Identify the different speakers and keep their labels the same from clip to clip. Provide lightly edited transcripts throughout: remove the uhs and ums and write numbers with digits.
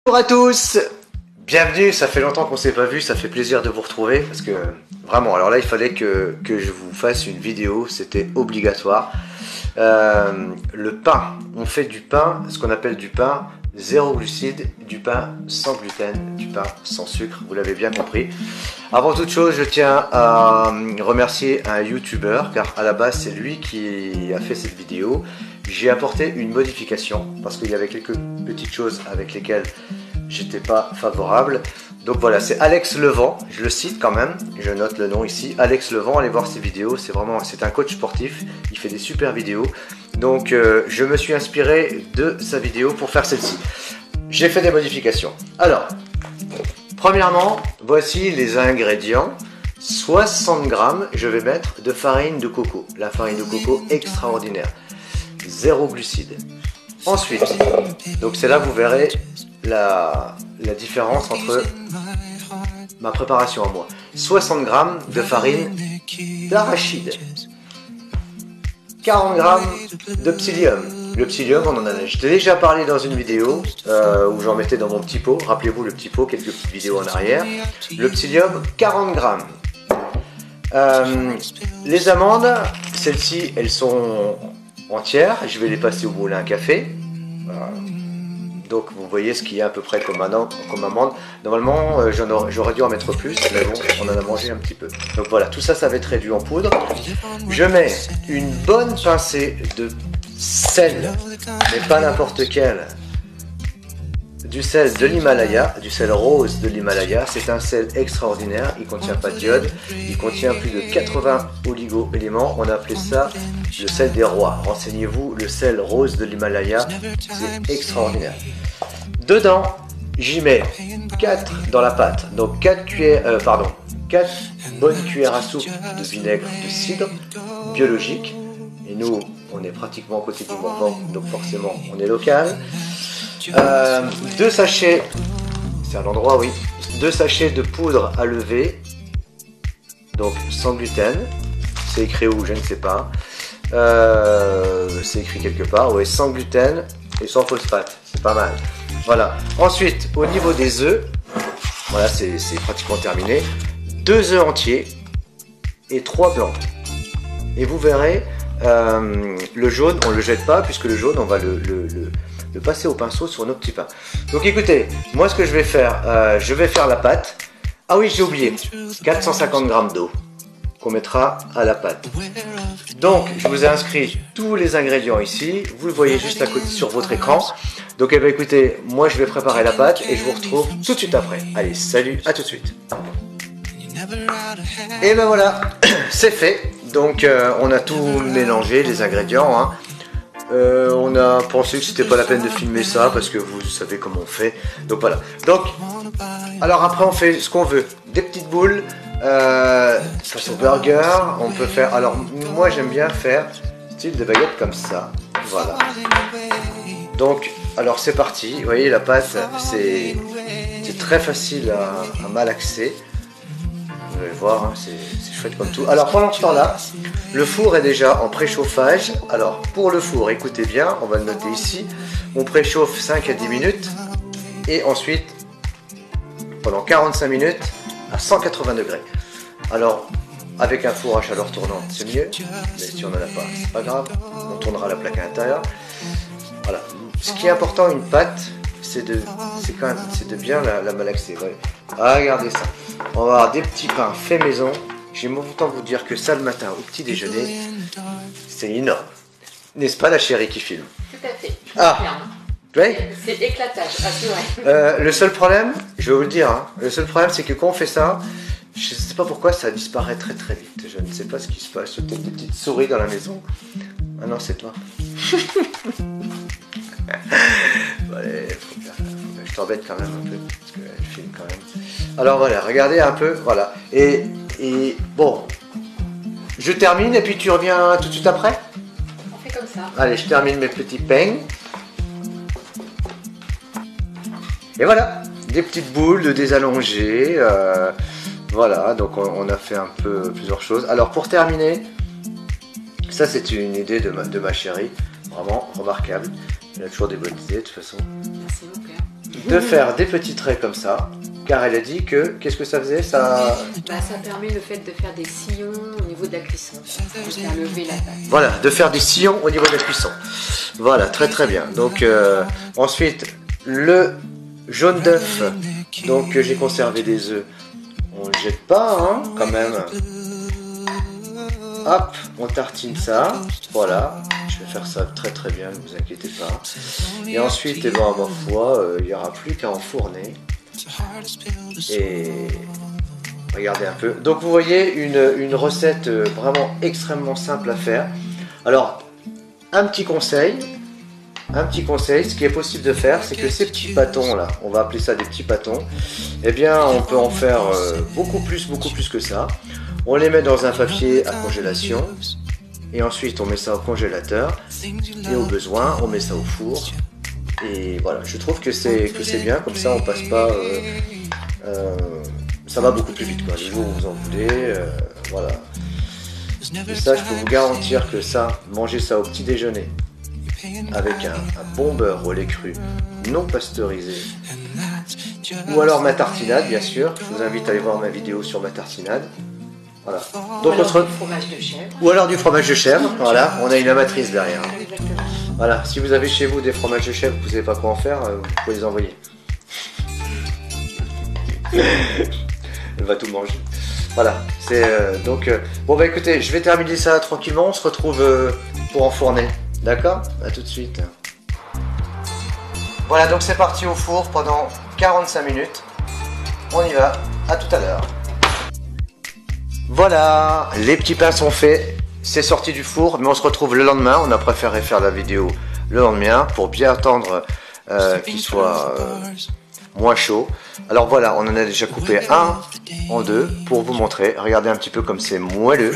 Speaker 1: Bonjour à tous, bienvenue, ça fait longtemps qu'on s'est pas vu, ça fait plaisir de vous retrouver parce que vraiment, alors là il fallait que je vous fasse une vidéo, c'était obligatoire. Le pain, on fait du pain, ce qu'on appelle du pain zéro glucide, du pain sans gluten, du pain sans sucre, vous l'avez bien compris. Avant toute chose, je tiens à remercier un youtubeur car à la base c'est lui qui a fait cette vidéo. J'ai apporté une modification parce qu'il y avait quelques petites choses avec lesquelles j'étais pas favorable. Donc voilà, c'est Alex Levent, je le cite quand même, je note le nom ici. Alex Levent, allez voir ses vidéos, c'est un coach sportif, il fait des super vidéos. Donc je me suis inspiré de sa vidéo pour faire celle-ci. J'ai fait des modifications. Alors, premièrement, voici les ingrédients. 60 grammes, je vais mettre de farine de coco. La farine de coco extraordinaire. Zéro glucide. Ensuite, donc c'est là que vous verrez la différence entre ma préparation à moi. 60 grammes de farine d'arachide. 40 grammes de psyllium. Le psyllium, on en a déjà parlé dans une vidéo où j'en mettais dans mon petit pot. Rappelez-vous le petit pot, quelques petites vidéos en arrière. Le psyllium, 40 grammes. Les amandes, celles-ci, elles sont entières. Je vais les passer au moulin à café. Voilà. Donc vous voyez ce qu'il y a à peu près comme amande. Normalement j'aurais dû en mettre plus, mais bon, on en a mangé un petit peu. Donc voilà, tout ça, ça va être réduit en poudre. Je mets une bonne pincée de sel, mais pas n'importe quel. Du sel de l'Himalaya, du sel rose de l'Himalaya. C'est un sel extraordinaire, il ne contient pas d'iode, il contient plus de 80 oligo-éléments. On a appelé ça le sel des rois. Renseignez-vous, le sel rose de l'Himalaya, c'est extraordinaire. Dedans, j'y mets 4 dans la pâte, donc 4 bonnes cuillères à soupe de vinaigre de cidre biologique. Et nous, on est pratiquement à côté du Morvan, donc forcément on est local. 2 sachets, c'est un endroit, oui, 2 sachets de poudre à lever, donc sans gluten, c'est écrit où, je ne sais pas, c'est écrit quelque part, oui, sans gluten et sans phosphate, c'est pas mal. Voilà, ensuite, au niveau des œufs, voilà, c'est pratiquement terminé, 2 œufs entiers et 3 blancs. Et vous verrez, le jaune, on ne le jette pas, puisque le jaune, on va le passer au pinceau sur nos petits pains. Donc écoutez, moi ce que je vais faire la pâte. Ah oui, j'ai oublié, 450 grammes d'eau qu'on mettra à la pâte. Donc je vous ai inscrit tous les ingrédients ici, vous le voyez juste à côté sur votre écran. Donc eh bien, écoutez, moi je vais préparer la pâte et je vous retrouve tout de suite après. Allez, salut, à tout de suite. Et ben voilà, c'est fait. Donc on a tout mélangé, les ingrédients, hein. On a pensé que c'était pas la peine de filmer ça parce que vous savez comment on fait. Donc voilà. Donc, alors après on fait ce qu'on veut. Des petites boules, façon burger. On peut faire. Alors moi j'aime bien faire style de baguette comme ça. Voilà. Donc, alors c'est parti. Vous voyez la pâte, c'est très facile à malaxer. Vous allez voir, hein, c'est chouette comme tout. Alors pendant ce temps-là, le four est déjà en préchauffage. Alors pour le four, écoutez bien, on va le noter ici. On préchauffe 5 à 10 minutes et ensuite pendant 45 minutes à 180 degrés. Alors avec un four à chaleur tournante, c'est mieux. Mais si on n'en a pas, c'est pas grave. On tournera la plaque à l'intérieur. Voilà. Ce qui est important, une pâte, c'est de bien la malaxer. Ouais. Ah, regardez ça. On va avoir des petits pains faits maison. J'aime autant vous dire que ça le matin au petit déjeuner, c'est énorme. N'est-ce pas la chérie qui filme?
Speaker 2: Tout à fait.
Speaker 1: Ah, oui.
Speaker 2: C'est éclatage, ah, c'est vrai.
Speaker 1: Le seul problème, je vais vous le dire, hein, le seul problème c'est que quand on fait ça, je ne sais pas pourquoi ça disparaît très très vite. Je ne sais pas ce qui se passe. Peut-être des petites souris dans la maison. Ah non, c'est toi. Allez, je t'embête quand même un peu parce que je filme quand même. Alors voilà, regardez un peu, voilà. Et bon, je termine et puis tu reviens tout de suite après.
Speaker 2: On fait comme ça.
Speaker 1: Allez, je termine mes petits peignes. Et voilà, des petites boules de désallongées. Voilà, donc on a fait un peu plusieurs choses. Alors pour terminer, ça c'est une idée de ma chérie, vraiment remarquable. Elle a toujours des bonnes idées de toute façon.
Speaker 2: Merci mon père.
Speaker 1: de faire des petits traits comme ça, car elle a dit que, qu'est-ce que ça faisait ça...
Speaker 2: Ça permet le fait de faire des sillons au niveau de la cuisson, de faire lever la pâte.
Speaker 1: Voilà, de faire des sillons au niveau de la cuisson. Voilà, très très bien. Donc ensuite, le jaune d'œuf, donc j'ai conservé des œufs. On ne le jette pas, hein, quand même. Hop, on tartine ça, voilà, je vais faire ça très très bien, ne vous inquiétez pas. Et ensuite, eh ben, ma foi, il n'y aura plus qu'à enfourner. Et regardez un peu. Donc vous voyez une recette vraiment extrêmement simple à faire. Alors, un petit conseil, ce qui est possible de faire, c'est que ces petits pâtons là, on va appeler ça des petits pâtons, eh bien on peut en faire beaucoup plus que ça. On les met dans un papier à congélation et ensuite on met ça au congélateur et au besoin on met ça au four. Et voilà, je trouve que c'est bien, comme ça on passe pas, ça va beaucoup plus vite quoi. Les jours où vous en voulez, voilà. Et ça, je peux vous garantir que ça, manger ça au petit déjeuner avec un bon beurre au lait cru non pasteurisé, ou alors ma tartinade bien sûr. Je vous invite à aller voir ma vidéo sur ma tartinade. Voilà. Donc
Speaker 2: ou alors du fromage de chèvre.
Speaker 1: Ou alors du fromage de chèvre. Voilà, on a une amatrice derrière.
Speaker 2: Exactement.
Speaker 1: Voilà, si vous avez chez vous des fromages de chèvre, vous ne savez pas quoi en faire, vous pouvez les envoyer. Elle va tout manger. Voilà, c'est donc bon bah écoutez, je vais terminer ça tranquillement. On se retrouve pour enfourner. D'accord? À tout de suite. Voilà, donc c'est parti au four pendant 45 minutes. On y va. À tout à l'heure. Voilà, les petits pains sont faits, c'est sorti du four, mais on se retrouve le lendemain. On a préféré faire la vidéo le lendemain pour bien attendre qu'il soit moins chaud. Alors voilà, on en a déjà coupé un en deux pour vous montrer. Regardez un petit peu comme c'est moelleux.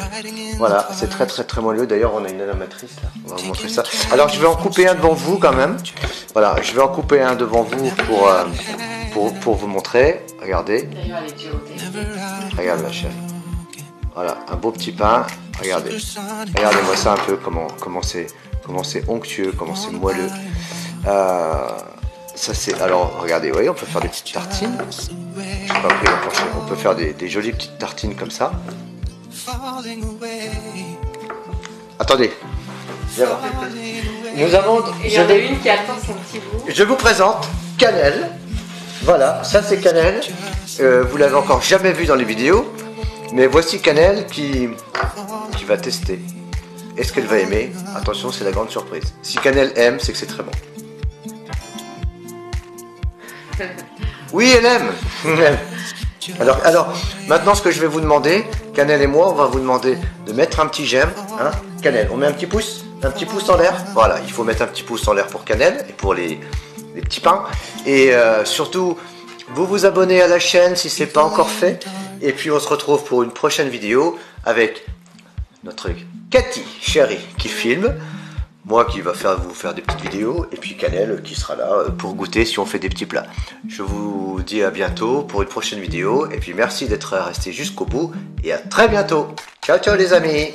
Speaker 1: Voilà, c'est très moelleux. D'ailleurs, on a une amatrice là, on va vous montrer ça. Alors je vais en couper un devant vous quand même. Voilà, je vais en couper un devant vous pour vous montrer. Regardez. Regarde la chef. Voilà, un beau petit pain. Regardez, regardez-moi ça un peu, comment c'est onctueux, comment c'est moelleux. Ça c'est, alors regardez, vous voyez, on peut faire des petites tartines. Je sais pas pris on peut faire des jolies petites tartines comme ça. Attendez, viens voir. Nous avons.
Speaker 2: Il y en a une qui attend son petit bout.
Speaker 1: Je vous présente Cannelle. Voilà, ça c'est Cannelle. Vous l'avez encore jamais vu dans les vidéos. Mais voici Cannelle qui va tester. Est-ce qu'elle va aimer? Attention, c'est la grande surprise. Si Cannelle aime, c'est que c'est très bon. Oui, elle aime. Alors, maintenant, ce que je vais vous demander, Cannelle et moi, on va vous demander de mettre un petit j'aime. Hein? Cannelle, on met un petit pouce en l'air. Voilà, il faut mettre un petit pouce en l'air pour Cannelle et pour les petits pains. Et surtout, vous vous abonnez à la chaîne si ce n'est pas encore fait. Et puis on se retrouve pour une prochaine vidéo avec notre Cathy chérie qui filme, moi qui va vous faire des petites vidéos, et puis Cannelle qui sera là pour goûter si on fait des petits plats. Je vous dis à bientôt pour une prochaine vidéo, et puis merci d'être resté jusqu'au bout, et à très bientôt. Ciao ciao les amis.